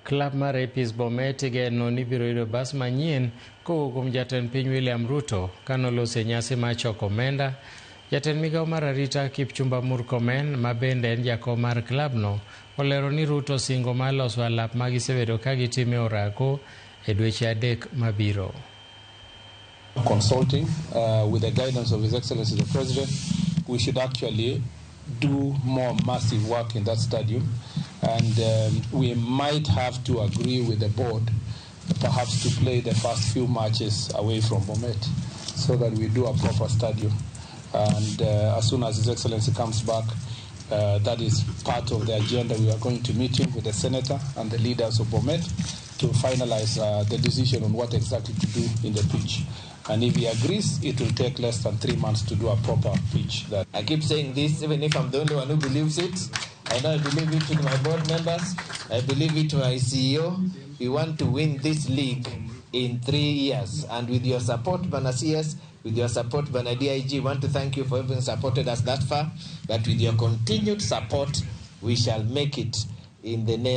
Club mar APS Bomet igeno ni biro yudo bas manyien kowuok kuom jatend piny William Ruto kanoloso nyasi mar choko omenda. Jatend migawo mar arita Kipchumba Murkomen, ma bende en jakom mar klabno, olero ni Ruto singo mar loso alap ma gisebedo ka gitime orako e dweche 3 mabiro. Consulting with the guidance of His Excellency the President, we should actually do more massive work in that stadium, and we might have to agree with the board perhaps to play the first few matches away from Bomet so that we do a proper stadium. And as soon as His Excellency comes back, that is part of the agenda. We are going to meet him with the Senator and the leaders of Bomet to finalize the decision on what exactly to do in the pitch. And if he agrees, it will take less than 3 months to do a proper pitch. I keep saying this, even if I'm the only one who believes it. I know I believe it to my board members. I believe it to my CEO. We want to win this league in 3 years. And with your support, Bana CS, with your support, Bana DIG, want to thank you for having supported us that far. But with your continued support, we shall make it in the name